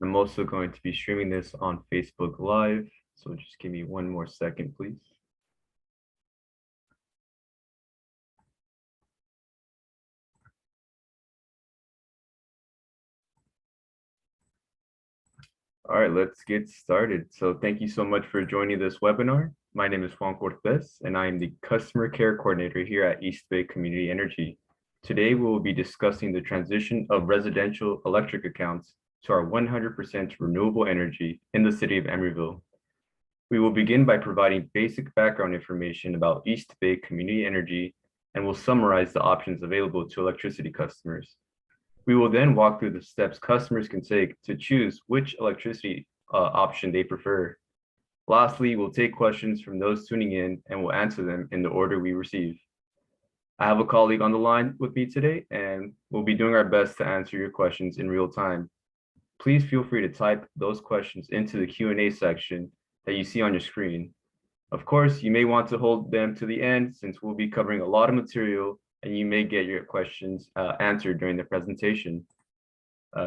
I'm also going to be streaming this on Facebook Live, so just give me one more second, please. All right, let's get started. So thank you so much for joining this webinar. My name is Juan Cortez, and I am the Customer Care Coordinator here at East Bay Community Energy. Today, we will be discussing the transition of residential electric accounts to our 100% renewable energy in the City of Emeryville. We will begin by providing basic background information about East Bay Community Energy, and will summarize the options available to electricity customers. We will then walk through the steps customers can take to choose which electricity option they prefer. Lastly, we'll take questions from those tuning in and we'll answer them in the order we receive. I have a colleague on the line with me today, and we'll be doing our best to answer your questions in real time. Please feel free to type those questions into the Q&A section that you see on your screen. Of course, you may want to hold them to the end since we'll be covering a lot of material and you may get your questions answered during the presentation.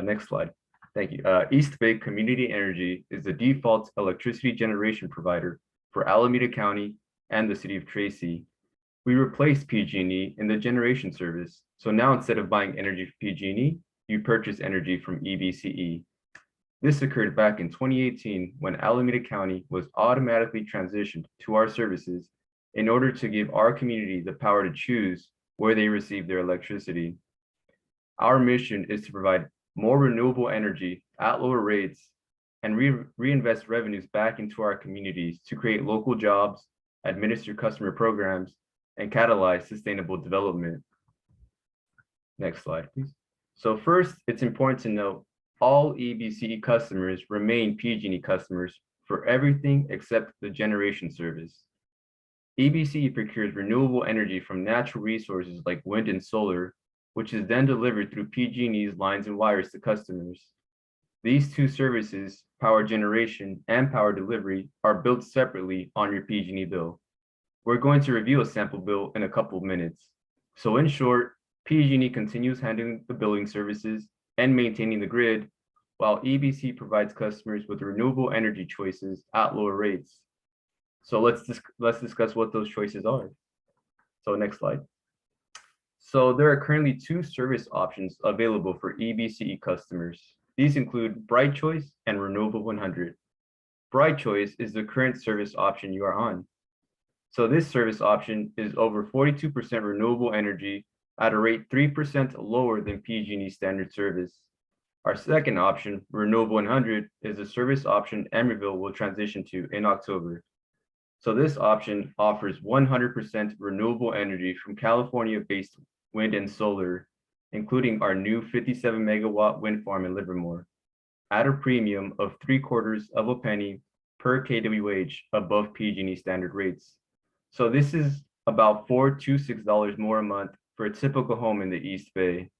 Next slide. Thank you. East Bay Community Energy is the default electricity generation provider for Alameda County and the city of Tracy. We replaced PG&E in the generation service. So now instead of buying energy from PG&E, you purchase energy from EBCE. This occurred back in 2018 when Alameda County was automatically transitioned to our services in order to give our community the power to choose where they receive their electricity. Our mission is to provide more renewable energy at lower rates and reinvest revenues back into our communities to create local jobs, administer customer programs, and catalyze sustainable development. Next slide, please. So first, it's important to note all EBCE customers remain PG&E customers for everything except the generation service. EBCE procures renewable energy from natural resources like wind and solar, which is then delivered through PG&E's lines and wires to customers. These two services, power generation and power delivery, are billed separately on your PG&E bill. We're going to review a sample bill in a couple of minutes. So in short, PG&E continues handling the billing services and maintaining the grid, while EBC provides customers with renewable energy choices at lower rates. So let's discuss what those choices are. So next slide. So there are currently two service options available for EBCE customers. These include Bright Choice and Renewable 100. Bright Choice is the current service option you are on. So this service option is over 42% renewable energy at a rate 3% lower than PG&E standard service. Our second option, Renewable 100, is a service option Emeryville will transition to in October. So this option offers 100% renewable energy from California-based wind and solar, including our new 57 megawatt wind farm in Livermore, at a premium of 3/4 of a penny per kWh above PG&E standard rates. So this is about $4 to $6 more a month for a typical home in the East Bay.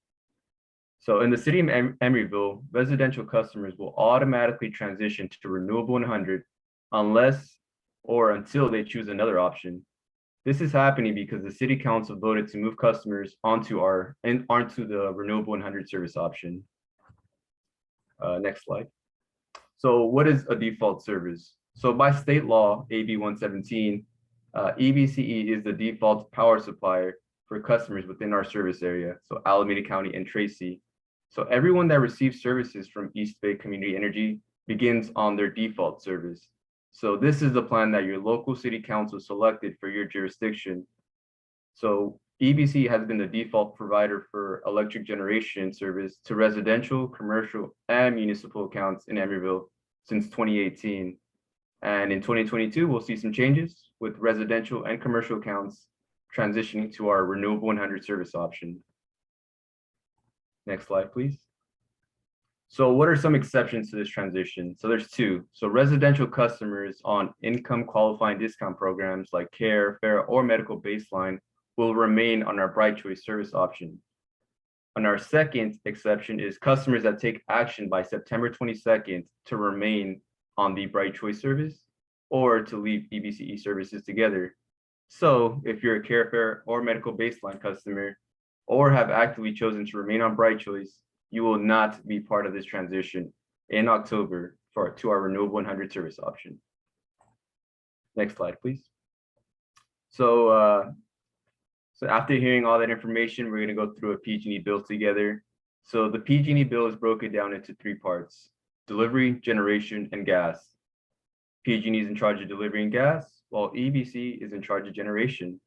So in the city of Emeryville, residential customers will automatically transition to Renewable 100 unless or until they choose another option. This is happening because the city council voted to move customers onto the Renewable 100 service option. Next slide. So what is a default service? So by state law, AB 117, EBCE is the default power supplier for customers within our service area, so Alameda County and Tracy. So everyone that receives services from East Bay Community Energy begins on their default service. So this is the plan that your local city council selected for your jurisdiction. So EBC has been the default provider for electric generation service to residential, commercial, and municipal accounts in Emeryville since 2018. And in 2022, we'll see some changes with residential and commercial accounts transitioning to our Renewable 100 service option. Next slide, please. So what are some exceptions to this transition? So there's two. So residential customers on income qualifying discount programs like CARE, FERA, or medical baseline will remain on our Bright Choice service option. And our second exception is customers that take action by September 22nd to remain on the Bright Choice service or to leave EBCE services together. So if you're a CARE, FERA, or medical baseline customer, or have actively chosen to remain on Bright Choice, you will not be part of this transition in October to our Renewable 100 service option. Next slide, please. So after hearing all that information, we're going to go through a PG&E bill together. So the PG&E bill is broken down into 3 parts: delivery, generation, and gas. PG&E is in charge of delivering gas, while EBCE is in charge of generation.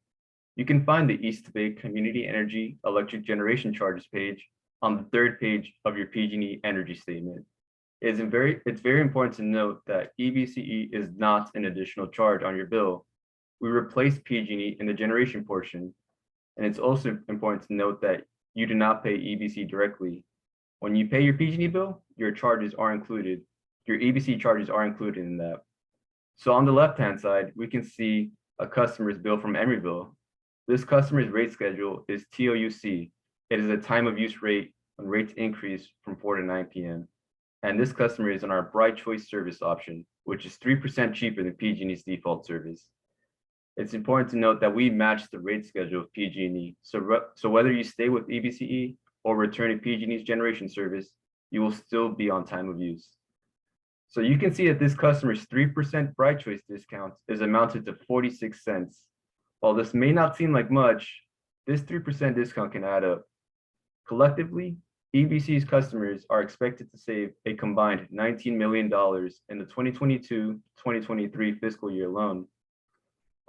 You can find the East Bay Community Energy Electric Generation Charges page on the 3rd page of your PG&E energy statement. It's very important to note that EBCE is not an additional charge on your bill. We replaced PG&E in the generation portion, and it's also important to note that you do not pay EBCE directly. When you pay your PG&E bill, your charges are included. Your EBCE charges are included in that. So on the left-hand side, we can see a customer's bill from Emeryville. This customer's rate schedule is TOUC. It is a time of use rate when rates increase from 4 to 9 p.m. And this customer is on our Bright Choice service option, which is 3% cheaper than PG&E's default service. It's important to note that we match the rate schedule of PG&E. So whether you stay with EBCE or return to PG&E's generation service, you will still be on time of use. So you can see that this customer's 3% Bright Choice discount is amounted to 46 cents. While this may not seem like much, this 3% discount can add up. Collectively, EBC's customers are expected to save a combined $19 million in the 2022-2023 fiscal year alone.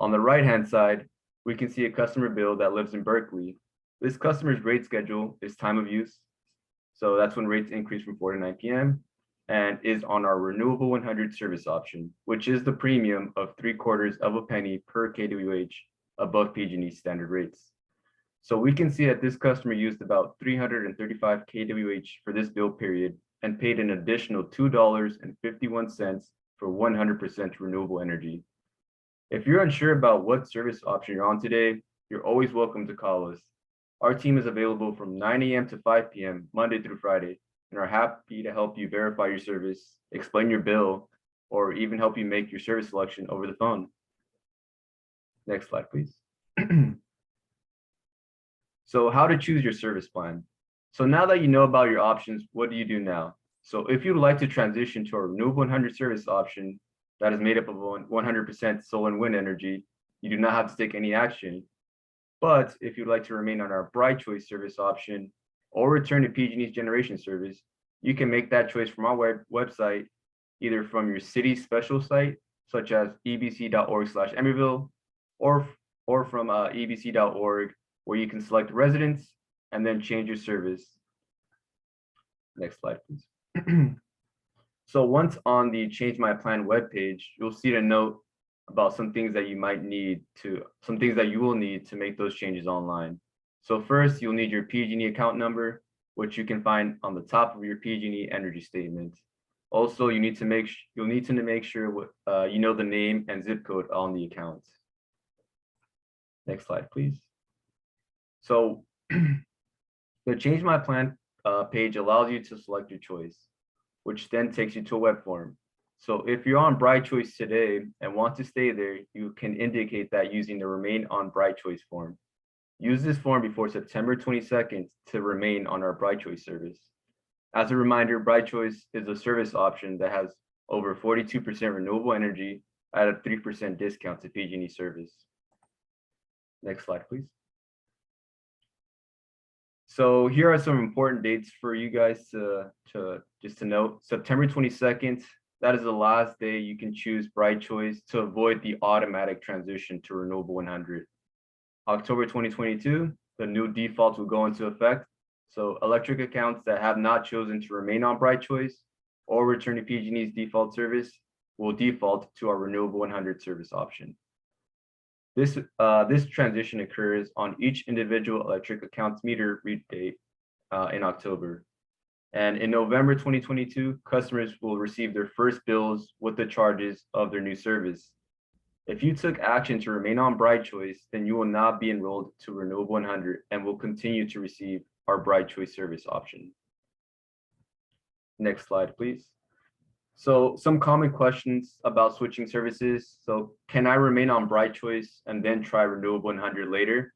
On the right-hand side, we can see a customer bill that lives in Berkeley. This customer's rate schedule is time of use. So that's when rates increase from 4 to 9 p.m. and is on our Renewable 100 service option, which is the premium of 0.75 penny per kWh above PG&E's standard rates. So we can see that this customer used about 335 kWh for this bill period and paid an additional $2.51 for 100% renewable energy. If you're unsure about what service option you're on today, you're always welcome to call us. Our team is available from 9 a.m. to 5 p.m. Monday through Friday, and are happy to help you verify your service, explain your bill, or even help you make your service selection over the phone. Next slide, please. So how to choose your service plan. So now that you know about your options, what do you do now? So if you'd like to transition to a Renewable 100 service option that is made up of 100% solar and wind energy, you do not have to take any action. But if you'd like to remain on our Bright Choice service option or return to PG&E's generation service, you can make that choice from our website, either from your city's special site, such as ebc.org/Emeryville, or from ebc.org, where you can select residents and then change your service. Next slide, please. So once on the Change My Plan webpage, you'll see a note about some things that you will need to make those changes online. So first, you'll need your PG&E account number, which you can find on the top of your PG&E energy statement. Also, you'll need to make sure you know the name and zip code on the account. Next slide, please. So the Change My Plan page allows you to select your choice, which then takes you to a web form. So if you're on Bright Choice today and want to stay there, you can indicate that using the Remain on Bright Choice form. Use this form before September 22nd to remain on our Bright Choice service. As a reminder, Bright Choice is a service option that has over 42% renewable energy at a 3% discount to PG&E service. Next slide, please. So here are some important dates for you guys to note. September 22nd, that is the last day you can choose Bright Choice to avoid the automatic transition to Renewable 100. October 2022, the new defaults will go into effect. So electric accounts that have not chosen to remain on Bright Choice or return to PG&E's default service will default to our Renewable 100 service option. This transition occurs on each individual electric account's meter read date in October. And in November 2022, customers will receive their first bills with the charges of their new service. If you took action to remain on Bright Choice, then you will not be enrolled to Renewable 100 and will continue to receive our Bright Choice service option. Next slide, please. So some common questions about switching services. So can I remain on Bright Choice and then try Renewable 100 later?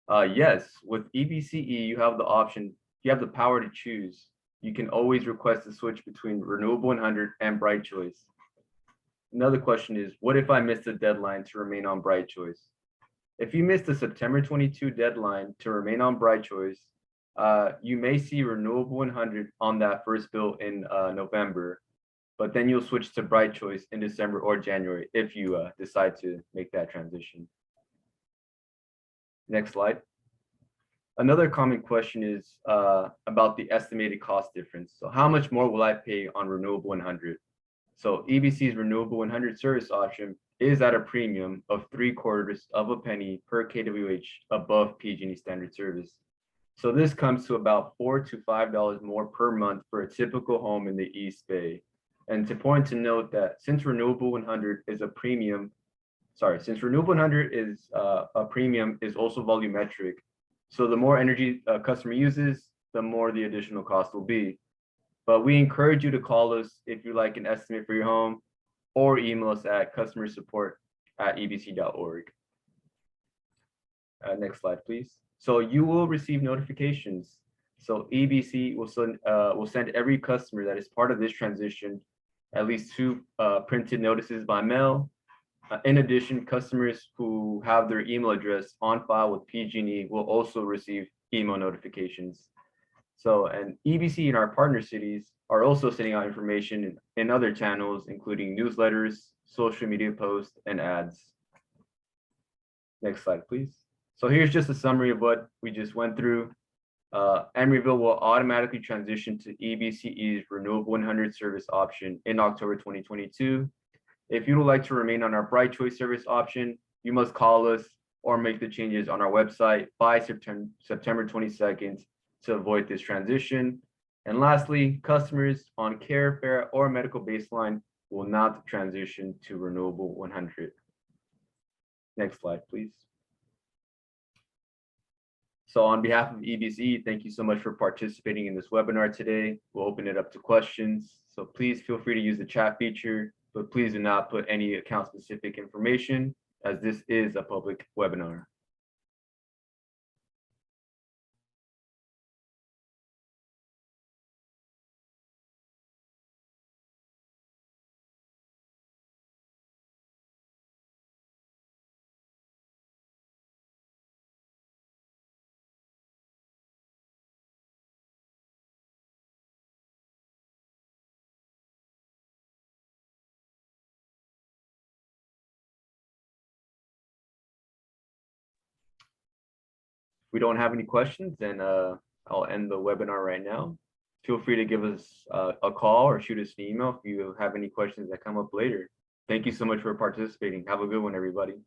Yes, with EBCE, you have the option, you have the power to choose. you can always request a switch between Renewable 100 and Bright Choice. Another question is, what if I missed the deadline to remain on Bright Choice? If you missed the September 22 deadline to remain on Bright Choice, you may see Renewable 100 on that first bill in November, but then you'll switch to Bright Choice in December or January if you decide to make that transition. Next slide. Another common question is about the estimated cost difference. So how much more will I pay on Renewable 100? So EBC's Renewable 100 service option is at a premium of 3/4 of a penny per kWh above PG&E standard service. So this comes to about $4 to $5 more per month for a typical home in the East Bay. And it's important to note that since Renewable 100 is a premium, since Renewable 100 is a premium is also volumetric. So the more energy a customer uses, the more the additional cost will be. But we encourage you to call us if you like an estimate for your home, or email us at customersupport@ebc.org. Next slide, please. So you will receive notifications. So EBC will send every customer that is part of this transition at least 2 printed notices by mail. In addition, customers who have their email address on file with PG&E will also receive email notifications. So, and EBC and our partner cities are also sending out information in other channels, including newsletters, social media posts, and ads. Next slide, please. So here's just a summary of what we just went through. Emeryville will automatically transition to EBCE's Renewable 100 service option in October 2022. If you would like to remain on our Bright Choice service option, you must call us or make the changes on our website by September 22nd to avoid this transition. And lastly, customers on care, FERA, or medical baseline will not transition to Renewable 100. Next slide, please. So on behalf of EBCE, thank you so much for participating in this webinar today. We'll open it up to questions. So please feel free to use the chat feature, but please do not put any account-specific information, as this is a public webinar. If we don't have any questions, then I'll end the webinar right now. Feel free to give us a call or shoot us an email if you have any questions that come up later. Thank you so much for participating. Have a good one, everybody.